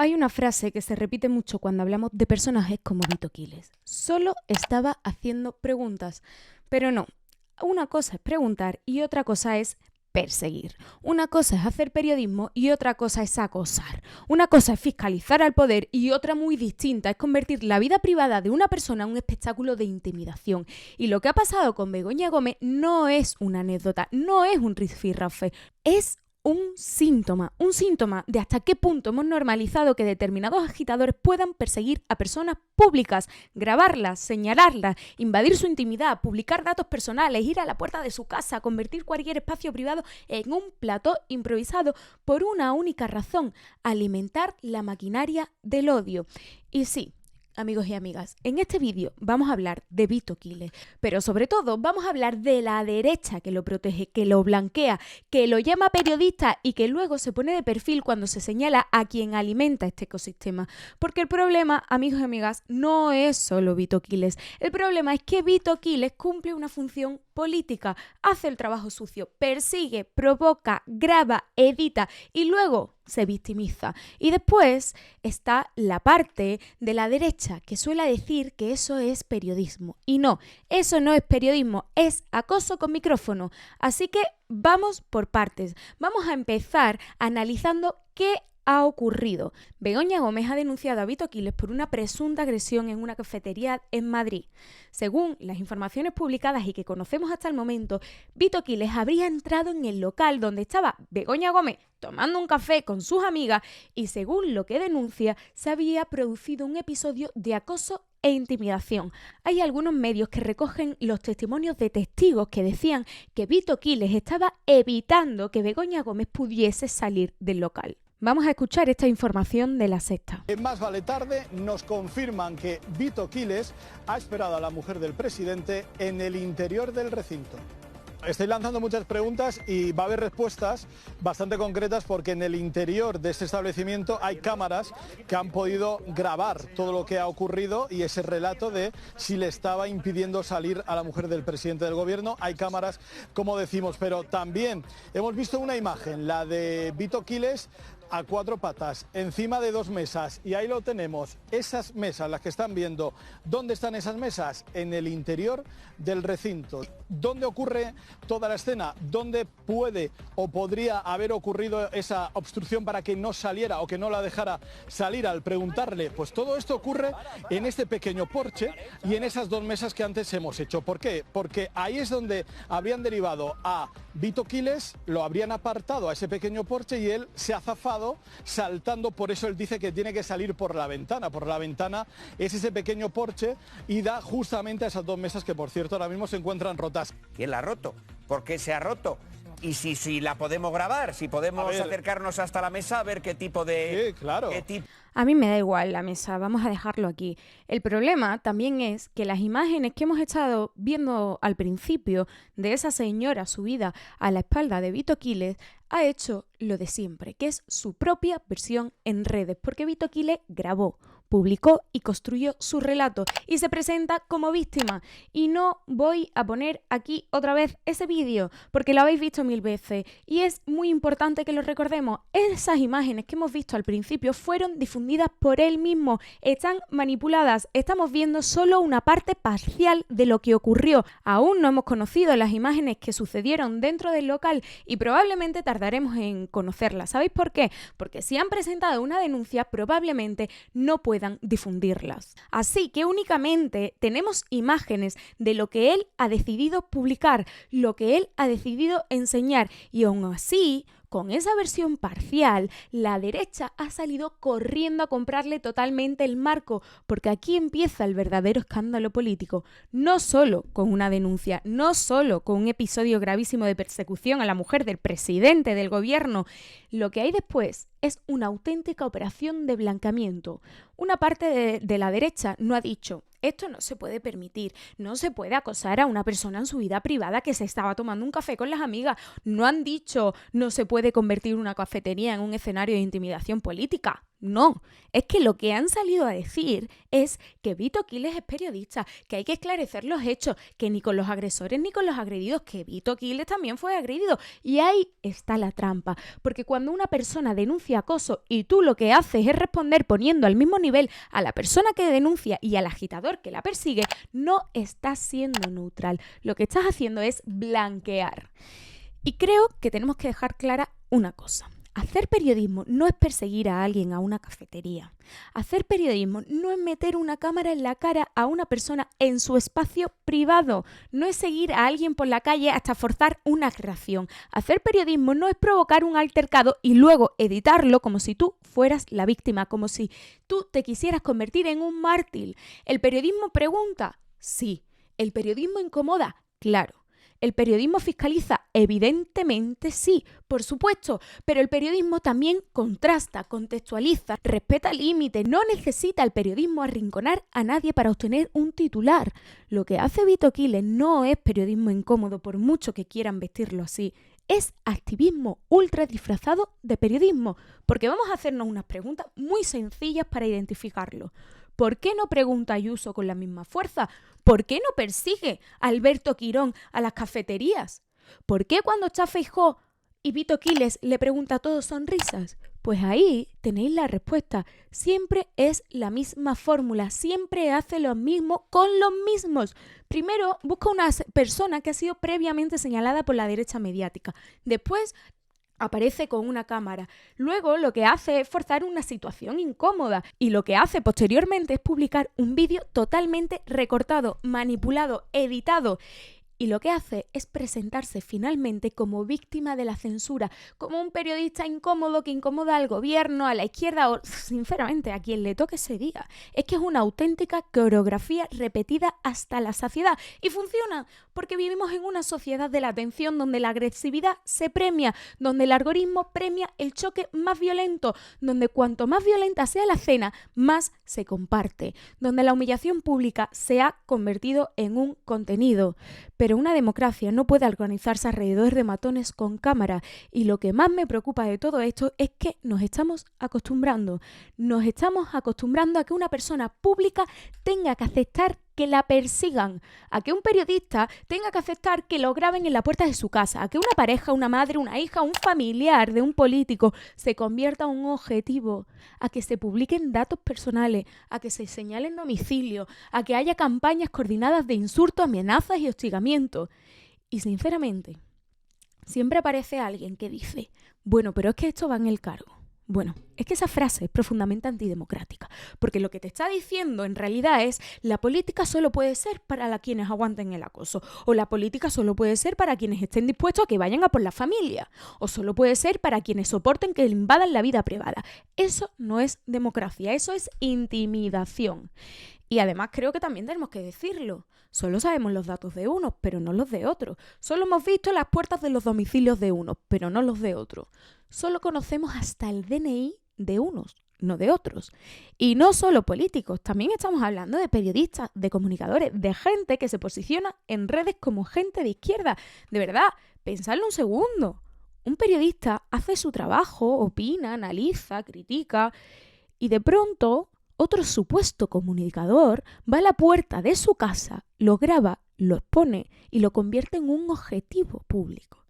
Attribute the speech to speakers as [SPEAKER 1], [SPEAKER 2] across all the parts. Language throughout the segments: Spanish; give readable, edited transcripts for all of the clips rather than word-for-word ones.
[SPEAKER 1] Hay una frase que se repite mucho cuando hablamos de personajes como Vito Quiles. Solo estaba haciendo preguntas, pero no. Una cosa es preguntar y otra cosa es perseguir. Una cosa es hacer periodismo y otra cosa es acosar. Una cosa es fiscalizar al poder y otra muy distinta es convertir la vida privada de una persona en un espectáculo de intimidación. Y lo que ha pasado con Begoña Gómez no es una anécdota, no es un rifirrafe, es un síntoma de hasta qué punto hemos normalizado que determinados agitadores puedan perseguir a personas públicas, grabarlas, señalarlas, invadir su intimidad, publicar datos personales, ir a la puerta de su casa, convertir cualquier espacio privado en un plató improvisado por una única razón: alimentar la maquinaria del odio. Y sí, amigos y amigas, en este vídeo vamos a hablar de Vito Quiles, pero sobre todo vamos a hablar de la derecha que lo protege, que lo blanquea, que lo llama periodista y que luego se pone de perfil cuando se señala a quien alimenta este ecosistema. Porque el problema, amigos y amigas, no es solo Vito Quiles. El problema es que Vito Quiles cumple una función política, hace el trabajo sucio, persigue, provoca, graba, edita y luego se victimiza. Y después está la parte de la derecha que suele decir que eso es periodismo. Y no, eso no es periodismo, es acoso con micrófono. Así que vamos por partes. Vamos a empezar analizando qué ha ocurrido. Begoña Gómez ha denunciado a Vito Quiles por una presunta agresión en una cafetería en Madrid. Según las informaciones publicadas y que conocemos hasta el momento, Vito Quiles habría entrado en el local donde estaba Begoña Gómez tomando un café con sus amigas y, según lo que denuncia, se había producido un episodio de acoso e intimidación. Hay algunos medios que recogen los testimonios de testigos que decían que Vito Quiles estaba evitando que Begoña Gómez pudiese salir del local. Vamos a escuchar esta información de La Sexta.
[SPEAKER 2] En Más Vale Tarde nos confirman que Vito Quiles ha esperado a la mujer del presidente en el interior del recinto. Estoy lanzando muchas preguntas y va a haber respuestas bastante concretas porque en el interior de este establecimiento hay cámaras que han podido grabar todo lo que ha ocurrido y ese relato de si le estaba impidiendo salir a la mujer del presidente del gobierno. Hay cámaras, como decimos, pero también hemos visto una imagen, la de Vito Quiles a cuatro patas, encima de dos mesas, y ahí lo tenemos, esas mesas, las que están viendo. ¿Dónde están esas mesas? En el interior del recinto. ¿Dónde ocurre toda la escena? ¿Dónde puede o podría haber ocurrido esa obstrucción para que no saliera o que no la dejara salir al preguntarle? Pues todo esto ocurre en este pequeño porche y en esas dos mesas que antes hemos hecho. ¿Por qué? Porque ahí es donde habrían derivado a Vito Quiles, lo habrían apartado a ese pequeño porche y él se ha zafado saltando. Por eso él dice que tiene que salir por la ventana. Por la ventana es ese pequeño porche y da justamente a esas dos mesas que, por cierto, ahora mismo se encuentran rotas.
[SPEAKER 3] ¿Quién la ha roto? ¿Por qué se ha roto? Y si la podemos grabar, si podemos acercarnos hasta la mesa a ver qué tipo de...
[SPEAKER 2] Sí, claro.
[SPEAKER 1] A mí me da igual la mesa, vamos a dejarlo aquí. El problema también es que las imágenes que hemos estado viendo al principio de esa señora subida a la espalda de Vito Quiles ha hecho lo de siempre, que es su propia versión en redes, porque Vito Quiles grabó, publicó y construyó su relato y se presenta como víctima. Y no voy a poner aquí otra vez ese vídeo porque lo habéis visto 1000 veces y es muy importante que lo recordemos. Esas imágenes que hemos visto al principio fueron difundidas por él mismo, están manipuladas, estamos viendo solo una parte parcial de lo que ocurrió. Aún no hemos conocido las imágenes que sucedieron dentro del local y probablemente tardaremos en conocerlas. ¿Sabéis por qué? Porque si han presentado una denuncia probablemente no puedan difundirlas. Así que únicamente tenemos imágenes de lo que él ha decidido publicar, lo que él ha decidido enseñar, y aún así, con esa versión parcial, la derecha ha salido corriendo a comprarle totalmente el marco, porque aquí empieza el verdadero escándalo político. No solo con una denuncia, no solo con un episodio gravísimo de persecución a la mujer del presidente del gobierno. Lo que hay después es una auténtica operación de blanqueamiento. Una parte de la derecha no ha dicho: esto no se puede permitir, no se puede acosar a una persona en su vida privada que se estaba tomando un café con las amigas. No han dicho: no se puede convertir una cafetería en un escenario de intimidación política. No, es que lo que han salido a decir es que Vito Quiles es periodista, que hay que esclarecer los hechos, que ni con los agresores ni con los agredidos, que Vito Quiles también fue agredido. Y ahí está la trampa, porque cuando una persona denuncia acoso y tú lo que haces es responder poniendo al mismo nivel a la persona que denuncia y al agitador que la persigue, no estás siendo neutral. Lo que estás haciendo es blanquear. Y creo que tenemos que dejar clara una cosa. Hacer periodismo no es perseguir a alguien a una cafetería. Hacer periodismo no es meter una cámara en la cara a una persona en su espacio privado. No es seguir a alguien por la calle hasta forzar una reacción. Hacer periodismo no es provocar un altercado y luego editarlo como si tú fueras la víctima, como si tú te quisieras convertir en un mártir. ¿El periodismo pregunta? Sí. ¿El periodismo incomoda? Claro. ¿El periodismo fiscaliza? Evidentemente sí, por supuesto, pero el periodismo también contrasta, contextualiza, respeta límites. No necesita el periodismo arrinconar a nadie para obtener un titular. Lo que hace Vito Quiles no es periodismo incómodo, por mucho que quieran vestirlo así. Es activismo ultra disfrazado de periodismo, porque vamos a hacernos unas preguntas muy sencillas para identificarlo. ¿Por qué no pregunta Ayuso con la misma fuerza? ¿Por qué no persigue a Alberto Quirón a las cafeterías? ¿Por qué cuando está Feijóo y Vito Quiles le pregunta a todos sonrisas? Pues ahí tenéis la respuesta. Siempre es la misma fórmula, siempre hace lo mismo con los mismos. Primero busca una persona que ha sido previamente señalada por la derecha mediática. Después aparece con una cámara. Luego lo que hace es forzar una situación incómoda y lo que hace posteriormente es publicar un vídeo totalmente recortado, manipulado, editado. Y lo que hace es presentarse finalmente como víctima de la censura, como un periodista incómodo que incomoda al gobierno, a la izquierda o, sinceramente, a quien le toque ese día. Es que es una auténtica coreografía repetida hasta la saciedad. Y funciona porque vivimos en una sociedad de la atención donde la agresividad se premia, donde el algoritmo premia el choque más violento, donde cuanto más violenta sea la escena, más se comparte, donde la humillación pública se ha convertido en un contenido. Pero una democracia no puede organizarse alrededor de matones con cámara y lo que más me preocupa de todo esto es que nos estamos acostumbrando a que una persona pública tenga que aceptar que la persigan, a que un periodista tenga que aceptar que lo graben en la puerta de su casa, a que una pareja, una madre, una hija, un familiar de un político se convierta en un objetivo, a que se publiquen datos personales, a que se señalen domicilio, a que haya campañas coordinadas de insultos, amenazas y hostigamiento. Y sinceramente, siempre aparece alguien que dice, bueno, pero es que esto va en el cargo. Bueno, es que esa frase es profundamente antidemocrática, porque lo que te está diciendo en realidad es la política solo puede ser para quienes aguanten el acoso, o la política solo puede ser para quienes estén dispuestos a que vayan a por la familia, o solo puede ser para quienes soporten que le invadan la vida privada. Eso no es democracia, eso es intimidación. Y además creo que también tenemos que decirlo. Solo sabemos los datos de unos, pero no los de otros. Solo hemos visto las puertas de los domicilios de unos, pero no los de otros. Solo conocemos hasta el DNI de unos, no de otros. Y no solo políticos, también estamos hablando de periodistas, de comunicadores, de gente que se posiciona en redes como gente de izquierda. De verdad, pensadlo un segundo. Un periodista hace su trabajo, opina, analiza, critica y de pronto otro supuesto comunicador va a la puerta de su casa, lo graba, lo expone y lo convierte en un objetivo público.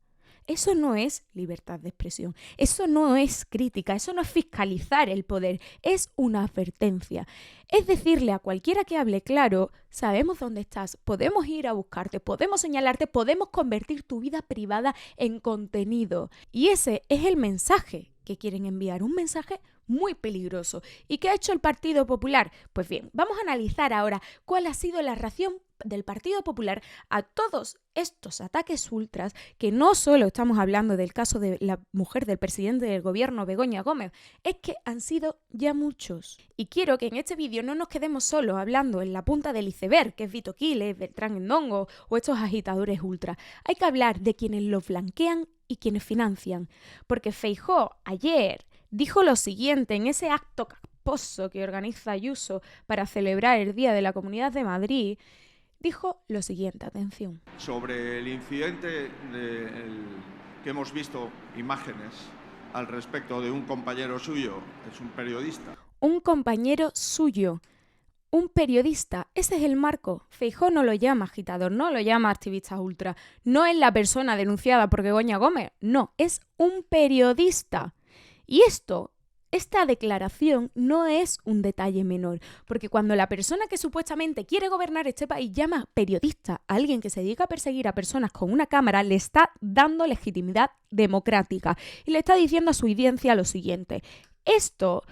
[SPEAKER 1] Eso no es libertad de expresión, eso no es crítica, eso no es fiscalizar el poder, es una advertencia. Es decirle a cualquiera que hable claro, sabemos dónde estás, podemos ir a buscarte, podemos señalarte, podemos convertir tu vida privada en contenido. Y ese es el mensaje que quieren enviar, un mensaje muy peligroso. ¿Y qué ha hecho el Partido Popular? Pues bien, vamos a analizar ahora cuál ha sido la reacción del Partido Popular a todos estos ataques ultras, que no solo estamos hablando del caso de la mujer del presidente del gobierno, Begoña Gómez, es que han sido ya muchos. Y quiero que en este vídeo no nos quedemos solo hablando en la punta del iceberg, que es Vito Quiles, Beltrán Endongo o estos agitadores ultra. Hay que hablar de quienes los blanquean y quienes financian, porque Feijóo ayer dijo lo siguiente en ese acto casposo que organiza Ayuso para celebrar el Día de la Comunidad de Madrid. Dijo lo siguiente, atención.
[SPEAKER 4] Sobre el incidente que hemos visto imágenes al respecto de un compañero suyo, es un periodista.
[SPEAKER 1] Un compañero suyo, un periodista, ese es el marco. Feijóo no lo llama agitador, no lo llama activista ultra, no es la persona denunciada por Begoña Gómez, no, es un periodista. Y esta declaración no es un detalle menor, porque cuando la persona que supuestamente quiere gobernar este país llama periodista a alguien que se dedica a perseguir a personas con una cámara, le está dando legitimidad democrática y le está diciendo a su audiencia lo siguiente: Esto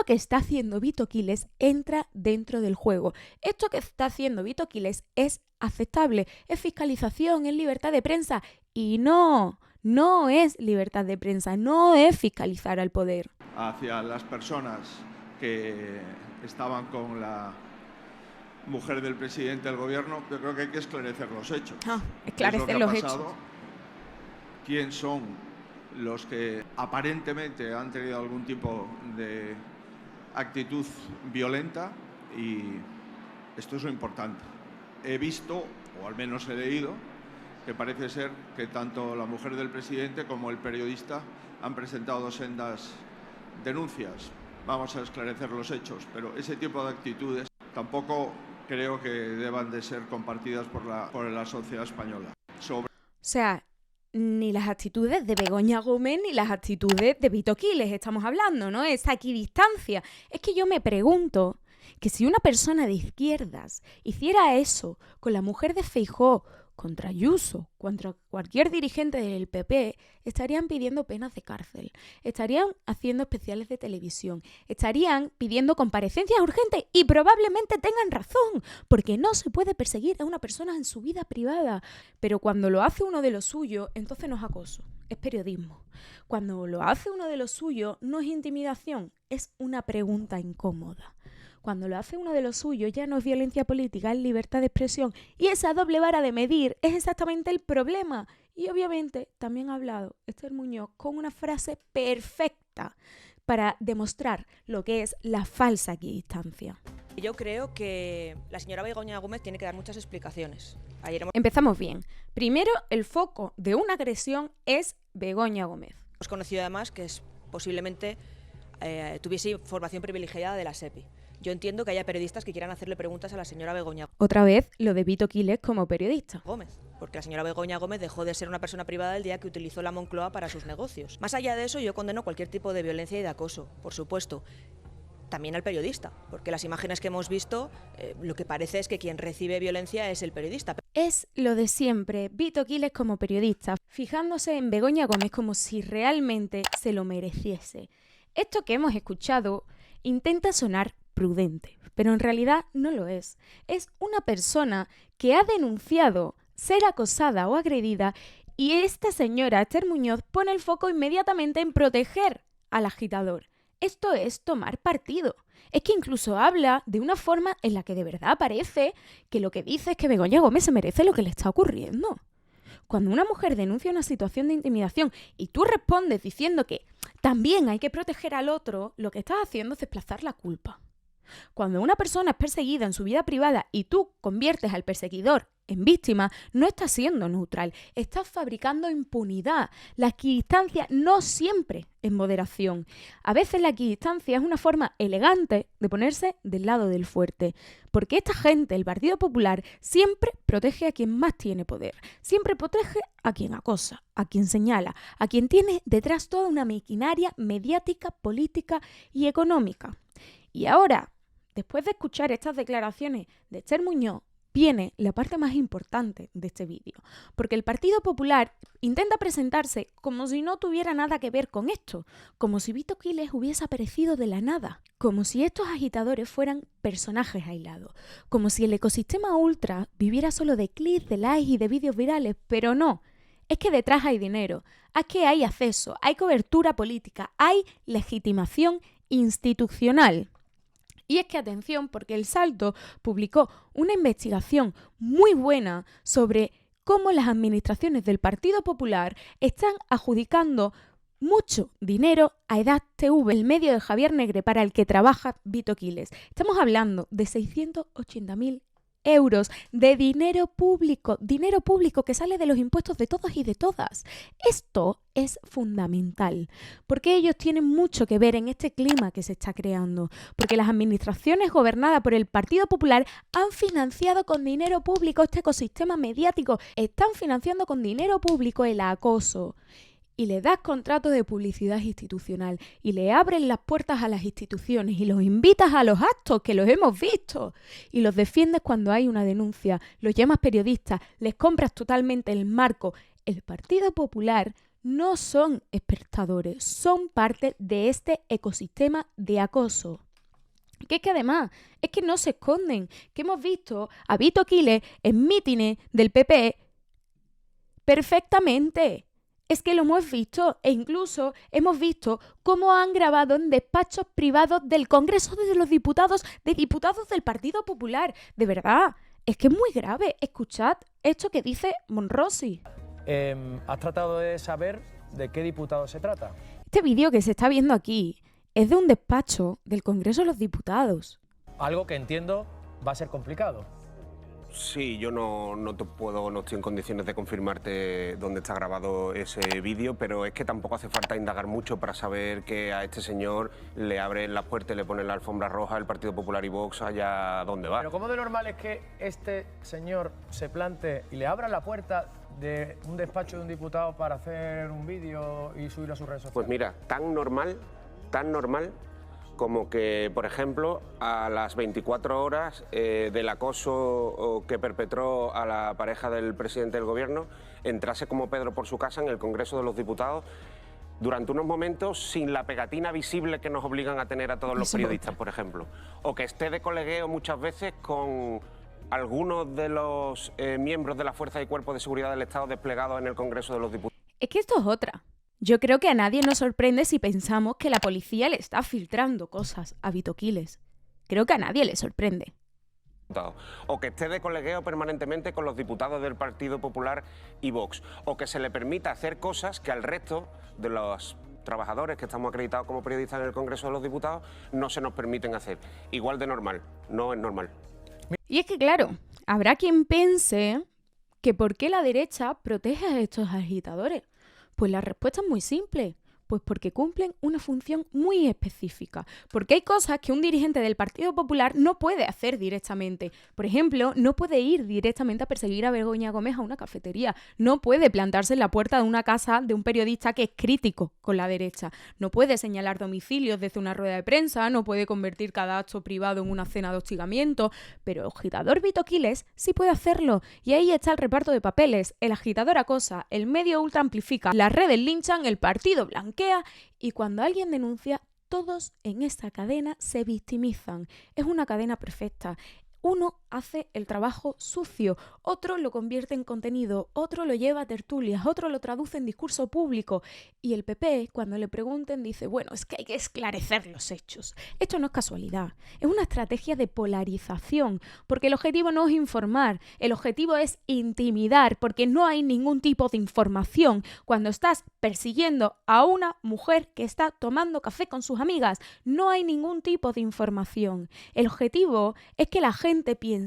[SPEAKER 1] que está haciendo Vito Quiles entra dentro del juego. Esto que está haciendo Vito Quiles es aceptable, es fiscalización, es libertad de prensa y no es libertad de prensa, no es fiscalizar al poder.
[SPEAKER 4] Hacia las personas que estaban con la mujer del presidente del gobierno, yo creo que hay que esclarecer los hechos.
[SPEAKER 1] Esclarecer los hechos.
[SPEAKER 4] ¿Quién son los que aparentemente han tenido algún tipo de actitud violenta? Y esto es lo importante. He visto, o al menos he leído, que parece ser que tanto la mujer del presidente como el periodista han presentado sendas denuncias. Vamos a esclarecer los hechos, pero ese tipo de actitudes tampoco creo que deban de ser compartidas por la sociedad española.
[SPEAKER 1] O sea, ni las actitudes de Begoña Gómez ni las actitudes de Vito Quiles estamos hablando, ¿no? Es equidistancia. Es que yo me pregunto que si una persona de izquierdas hiciera eso con la mujer de Feijóo, contra Ayuso, contra cualquier dirigente del PP, estarían pidiendo penas de cárcel, estarían haciendo especiales de televisión, estarían pidiendo comparecencias urgentes y probablemente tengan razón, porque no se puede perseguir a una persona en su vida privada. Pero cuando lo hace uno de los suyos, entonces no es acoso, es periodismo. Cuando lo hace uno de los suyos, no es intimidación, es una pregunta incómoda. Cuando lo hace uno de los suyos ya no es violencia política, es libertad de expresión. Y esa doble vara de medir es exactamente el problema. Y obviamente también ha hablado Esther Muñoz con una frase perfecta para demostrar lo que es la falsa equidistancia.
[SPEAKER 5] Yo creo que la señora Begoña Gómez tiene que dar muchas explicaciones.
[SPEAKER 1] Empezamos bien. Primero, el foco de una agresión es Begoña Gómez.
[SPEAKER 5] Hemos conocido además que posiblemente tuviese formación privilegiada de la SEPI. Yo entiendo que haya periodistas que quieran hacerle preguntas a la señora Begoña.
[SPEAKER 1] Otra vez lo de Vito Quiles como periodista.
[SPEAKER 5] Gómez, porque la señora Begoña Gómez dejó de ser una persona privada el día que utilizó la Moncloa para sus negocios. Más allá de eso, yo condeno cualquier tipo de violencia y de acoso, por supuesto. También al periodista, porque las imágenes que hemos visto, lo que parece es que quien recibe violencia es el periodista.
[SPEAKER 1] Es lo de siempre, Vito Quiles como periodista, fijándose en Begoña Gómez como si realmente se lo mereciese. Esto que hemos escuchado intenta sonar prudente, pero en realidad no lo es. Es una persona que ha denunciado ser acosada o agredida y esta señora, Esther Muñoz, pone el foco inmediatamente en proteger al agitador. Esto es tomar partido. Es que incluso habla de una forma en la que de verdad parece que lo que dice es que Begoña Gómez se merece lo que le está ocurriendo. Cuando una mujer denuncia una situación de intimidación y tú respondes diciendo que también hay que proteger al otro, lo que estás haciendo es desplazar la culpa. Cuando una persona es perseguida en su vida privada y tú conviertes al perseguidor en víctima, no estás siendo neutral, estás fabricando impunidad. La equidistancia no siempre es moderación. A veces la equidistancia es una forma elegante de ponerse del lado del fuerte, porque esta gente, el Partido Popular, siempre protege a quien más tiene poder, siempre protege a quien acosa, a quien señala, a quien tiene detrás toda una maquinaria mediática, política y económica. Y ahora, después de escuchar estas declaraciones de Esther Muñoz, viene la parte más importante de este vídeo, porque el Partido Popular intenta presentarse como si no tuviera nada que ver con esto, como si Vito Quiles hubiese aparecido de la nada, como si estos agitadores fueran personajes aislados, como si el ecosistema ultra viviera solo de clics, de likes y de vídeos virales, pero no. Es que detrás hay dinero, es que hay acceso, hay cobertura política, hay legitimación institucional. Y es que atención, porque El Salto publicó una investigación muy buena sobre cómo las administraciones del Partido Popular están adjudicando mucho dinero a Edad TV, el medio de Javier Negre para el que trabaja Vito Quiles. Estamos hablando de 680.000 euros de dinero público que sale de los impuestos de todos y de todas. Esto es fundamental, porque ellos tienen mucho que ver en este clima que se está creando, porque las administraciones gobernadas por el Partido Popular han financiado con dinero público este ecosistema mediático, están financiando con dinero público el acoso. Y le das contratos de publicidad institucional y le abres las puertas a las instituciones y los invitas a los actos, que los hemos visto, y los defiendes cuando hay una denuncia, los llamas periodistas, les compras totalmente el marco. El Partido Popular no son espectadores, son parte de este ecosistema de acoso. Que es que además, es que no se esconden, que hemos visto a Vito Quiles en mítines del PP perfectamente. Es que lo hemos visto e incluso hemos visto cómo han grabado en despachos privados del Congreso de los Diputados, de diputados del Partido Popular. De verdad, es que es muy grave. Escuchad esto que dice Monrosi.
[SPEAKER 6] ¿Has tratado de saber de qué diputado se trata?
[SPEAKER 1] Este vídeo que se está viendo aquí es de un despacho del Congreso de los Diputados.
[SPEAKER 6] Algo que entiendo va a ser complicado.
[SPEAKER 7] Sí, yo no estoy en condiciones de confirmarte dónde está grabado ese vídeo, pero es que tampoco hace falta indagar mucho para saber que a este señor le abren las puertas y le ponen la alfombra roja el Partido Popular y Vox allá donde va.
[SPEAKER 6] Pero ¿cómo de normal es que este señor se plante y le abran la puerta de un despacho de un diputado para hacer un vídeo y subirlo a sus redes sociales?
[SPEAKER 7] Pues mira, tan normal como que, por ejemplo, a las 24 horas del acoso que perpetró a la pareja del presidente del gobierno, entrase como Pedro por su casa en el Congreso de los Diputados durante unos momentos sin la pegatina visible que nos obligan a tener a todos los periodistas, por ejemplo. O que esté de colegueo muchas veces con algunos de los miembros de la Fuerza y Cuerpos de Seguridad del Estado desplegados en el Congreso de los Diputados.
[SPEAKER 1] Es que esto es otra. Yo creo que a nadie nos sorprende si pensamos que la policía le está filtrando cosas a Vito Quiles. Creo que a nadie le sorprende.
[SPEAKER 7] O que esté de colegueo permanentemente con los diputados del Partido Popular y Vox. O que se le permita hacer cosas que al resto de los trabajadores que estamos acreditados como periodistas en el Congreso de los Diputados no se nos permiten hacer. Igual de normal, no es normal.
[SPEAKER 1] Y es que claro, habrá quien piense que ¿por qué la derecha protege a estos agitadores? Pues la respuesta es muy simple. Pues porque cumplen una función muy específica. Porque hay cosas que un dirigente del Partido Popular no puede hacer directamente. Por ejemplo, no puede ir directamente a perseguir a Begoña Gómez a una cafetería. No puede plantarse en la puerta de una casa de un periodista que es crítico con la derecha. No puede señalar domicilios desde una rueda de prensa. No puede convertir cada acto privado en una cena de hostigamiento. Pero el agitador Vito Quiles sí puede hacerlo. Y ahí está el reparto de papeles. El agitador acosa, el medio ultra amplifica, las redes linchan, el partido blanquea. Y cuando alguien denuncia, todos en esta cadena se victimizan. Es una cadena perfecta. Uno hace el trabajo sucio, otro lo convierte en contenido, otro lo lleva a tertulias, otro lo traduce en discurso público. Y el PP, cuando le pregunten, dice, bueno, es que hay que esclarecer los hechos. Esto no es casualidad, es una estrategia de polarización, porque el objetivo no es informar, el objetivo es intimidar, porque no hay ningún tipo de información cuando estás persiguiendo a una mujer que está tomando café con sus amigas. No hay ningún tipo de información. El objetivo es que la gente piense,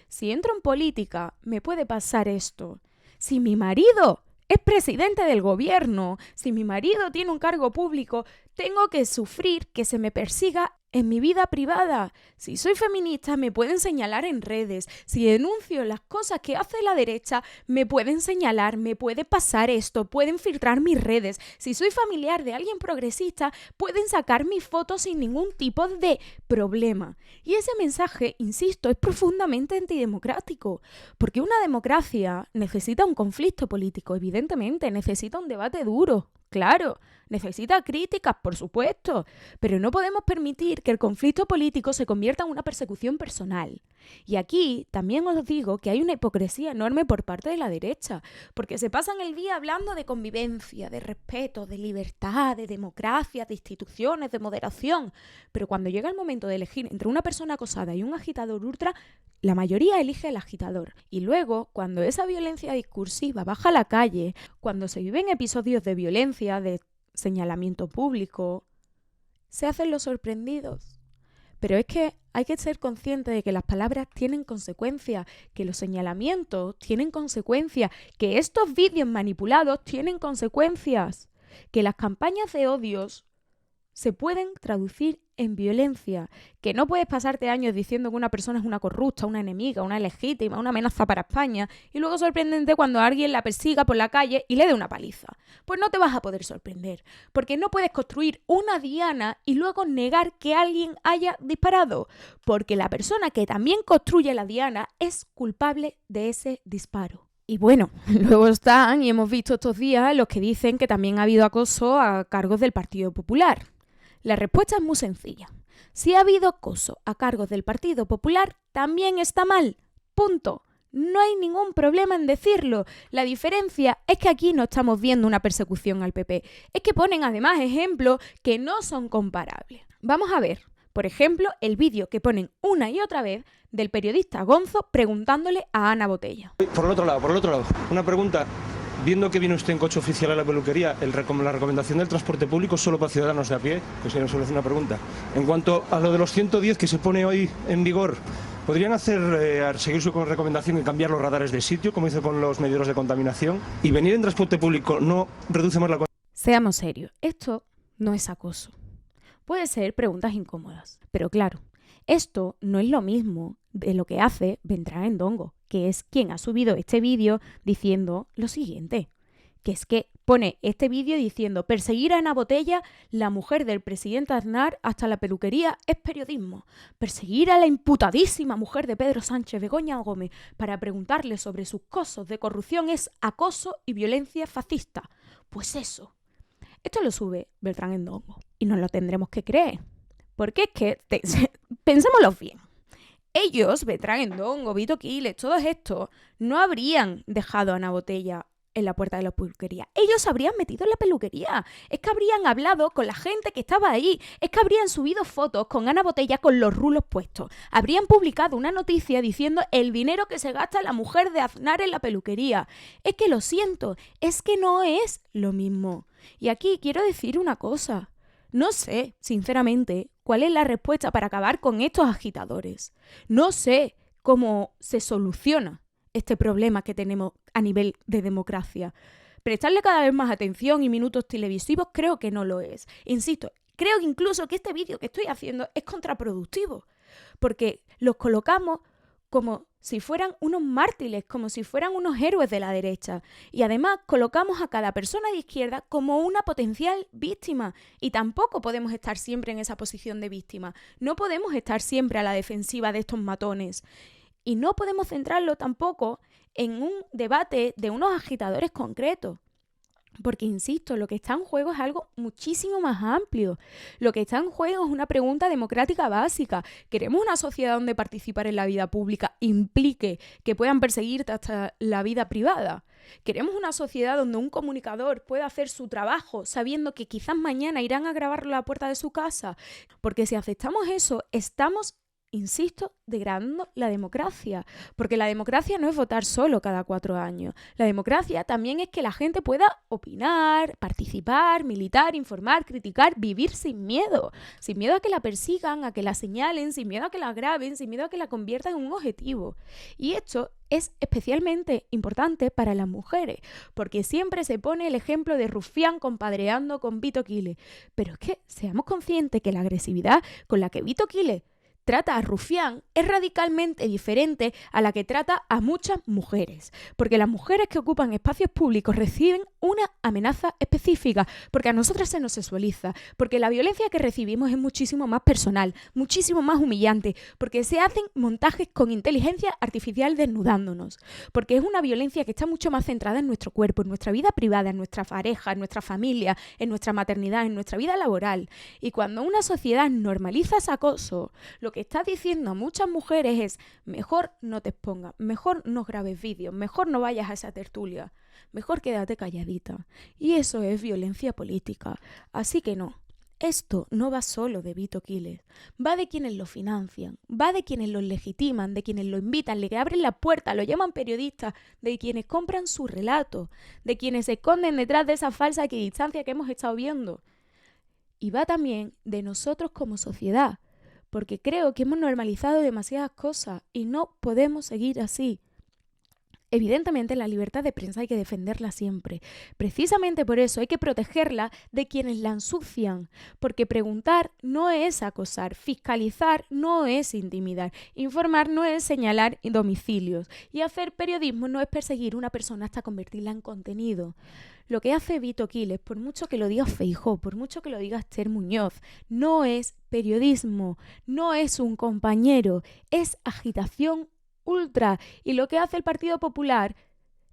[SPEAKER 1] si entro en política, me puede pasar esto. Si mi marido es presidente del gobierno, si mi marido tiene un cargo público, tengo que sufrir que se me persiga en mi vida privada. Si soy feminista, me pueden señalar en redes. Si denuncio las cosas que hace la derecha, me pueden señalar, me puede pasar esto, pueden filtrar mis redes. Si soy familiar de alguien progresista, pueden sacar mis fotos sin ningún tipo de problema. Y ese mensaje, insisto, es profundamente antidemocrático. Porque una democracia necesita un conflicto político, evidentemente, necesita un debate duro. Claro, necesita críticas, por supuesto, pero no podemos permitir que el conflicto político se convierta en una persecución personal. Y aquí también os digo que hay una hipocresía enorme por parte de la derecha, porque se pasan el día hablando de convivencia, de respeto, de libertad, de democracia, de instituciones, de moderación, pero cuando llega el momento de elegir entre una persona acosada y un agitador ultra, la mayoría elige el agitador. Y luego, cuando esa violencia discursiva baja a la calle, cuando se viven episodios de violencia, de señalamiento público, se hacen los sorprendidos. Pero es que hay que ser consciente de que las palabras tienen consecuencias, que los señalamientos tienen consecuencias, que estos vídeos manipulados tienen consecuencias, que las campañas de odios se pueden traducir en violencia, que no puedes pasarte años diciendo que una persona es una corrupta, una enemiga, una ilegítima, una amenaza para España y luego sorprendente cuando alguien la persiga por la calle y le dé una paliza. Pues no te vas a poder sorprender, porque no puedes construir una diana y luego negar que alguien haya disparado, porque la persona que también construye la diana es culpable de ese disparo. Y bueno, luego están, y hemos visto estos días, los que dicen que también ha habido acoso a cargos del Partido Popular. La respuesta es muy sencilla. Si ha habido acoso a cargos del Partido Popular, también está mal. Punto. No hay ningún problema en decirlo. La diferencia es que aquí no estamos viendo una persecución al PP. Es que ponen además ejemplos que no son comparables. Vamos a ver, por ejemplo, el vídeo que ponen una y otra vez del periodista Gonzo preguntándole a Ana Botella.
[SPEAKER 8] Por el otro lado, una pregunta. Viendo que viene usted en coche oficial a la peluquería, la recomendación del transporte público es solo para ciudadanos de a pie, que si no suele hacer una pregunta. En cuanto a lo de los 110 que se pone hoy en vigor, ¿podrían seguir su recomendación y cambiar los radares de sitio, como hizo con los medidores de contaminación? Y venir en transporte público no reduce más la...
[SPEAKER 1] Seamos serios, esto no es acoso. Puede ser preguntas incómodas, pero claro, esto no es lo mismo de lo que hace Beltrán Ndongo, que es quien ha subido este vídeo diciendo lo siguiente, que es que pone este vídeo diciendo perseguir a Ana Botella, la mujer del presidente Aznar, hasta la peluquería es periodismo. Perseguir a la imputadísima mujer de Pedro Sánchez, Begoña Gómez, para preguntarle sobre sus casos de corrupción es acoso y violencia fascista. Pues eso. Esto lo sube Beltrán Ndongo y nos lo tendremos que creer. Porque es que, pensémoslo bien, ellos, Beltrán Ndongo, Vito Quiles, todos estos, no habrían dejado a Ana Botella en la puerta de la peluquería. Ellos se habrían metido en la peluquería. Es que habrían hablado con la gente que estaba ahí. Es que habrían subido fotos con Ana Botella con los rulos puestos. Habrían publicado una noticia diciendo el dinero que se gasta la mujer de Aznar en la peluquería. Es que lo siento, es que no es lo mismo. Y aquí quiero decir una cosa. No sé, sinceramente, cuál es la respuesta para acabar con estos agitadores. No sé cómo se soluciona este problema que tenemos a nivel de democracia. Prestarle cada vez más atención y minutos televisivos creo que no lo es. Insisto, creo incluso que este vídeo que estoy haciendo es contraproductivo, porque los colocamos como si fueran unos mártires, como si fueran unos héroes de la derecha. Y además colocamos a cada persona de izquierda como una potencial víctima. Y tampoco podemos estar siempre en esa posición de víctima. No podemos estar siempre a la defensiva de estos matones. Y no podemos centrarlo tampoco en un debate de unos agitadores concretos. Porque, insisto, lo que está en juego es algo muchísimo más amplio. Lo que está en juego es una pregunta democrática básica. ¿Queremos una sociedad donde participar en la vida pública implique que puedan perseguirte hasta la vida privada? ¿Queremos una sociedad donde un comunicador pueda hacer su trabajo sabiendo que quizás mañana irán a grabarlo a la puerta de su casa? Porque si aceptamos eso, estamos, insisto, degradando la democracia, porque la democracia no es votar solo cada 4 años. La democracia también es que la gente pueda opinar, participar, militar, informar, criticar, vivir sin miedo a que la persigan, a que la señalen, sin miedo a que la graben, sin miedo a que la conviertan en un objetivo. Y esto es especialmente importante para las mujeres, porque siempre se pone el ejemplo de Rufián compadreando con Vito Quiles. Pero es que seamos conscientes que la agresividad con la que Vito Quiles trata a Rufián es radicalmente diferente a la que trata a muchas mujeres, porque las mujeres que ocupan espacios públicos reciben una amenaza específica, porque a nosotras se nos sexualiza, porque la violencia que recibimos es muchísimo más personal, muchísimo más humillante, porque se hacen montajes con inteligencia artificial desnudándonos, porque es una violencia que está mucho más centrada en nuestro cuerpo, en nuestra vida privada, en nuestra pareja, en nuestra familia, en nuestra maternidad, en nuestra vida laboral. Y cuando una sociedad normaliza ese acoso, lo que está diciendo a muchas mujeres es mejor no te expongas, mejor no grabes vídeos, mejor no vayas a esa tertulia, mejor quédate calladita. Y eso es violencia política. Así que no, esto no va solo de Vito Quiles, va de quienes lo financian, va de quienes lo legitiman, de quienes lo invitan, le abren la puerta, lo llaman periodista, de quienes compran su relato, de quienes se esconden detrás de esa falsa equidistancia que hemos estado viendo. Y va también de nosotros como sociedad, porque creo que hemos normalizado demasiadas cosas y no podemos seguir así. Evidentemente la libertad de prensa hay que defenderla siempre. Precisamente por eso hay que protegerla de quienes la ensucian, porque preguntar no es acosar, fiscalizar no es intimidar, informar no es señalar domicilios y hacer periodismo no es perseguir a una persona hasta convertirla en contenido. Lo que hace Vito Quiles, por mucho que lo diga Feijóo, por mucho que lo diga Esther Muñoz, no es periodismo, no es un compañero, es agitación ultra. Y lo que hace el Partido Popular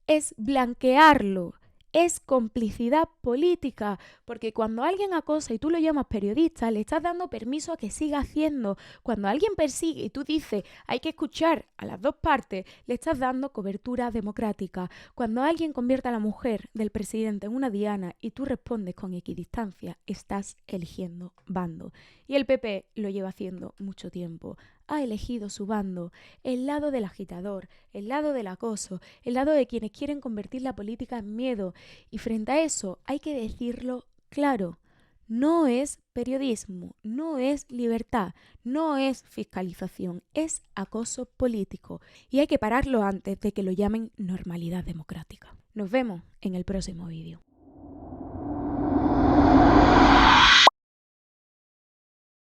[SPEAKER 1] es blanquearlo, es complicidad política, porque cuando alguien acosa y tú lo llamas periodista, le estás dando permiso a que siga haciendo. Cuando alguien persigue y tú dices hay que escuchar a las dos partes, le estás dando cobertura democrática. Cuando alguien convierte a la mujer del presidente en una diana y tú respondes con equidistancia, estás eligiendo bando. Y el PP lo lleva haciendo mucho tiempo. Ha elegido su bando, el lado del agitador, el lado del acoso, el lado de quienes quieren convertir la política en miedo. Y frente a eso hay que decirlo claro, no es periodismo, no es libertad, no es fiscalización, es acoso político. Y hay que pararlo antes de que lo llamen normalidad democrática. Nos vemos en el próximo vídeo.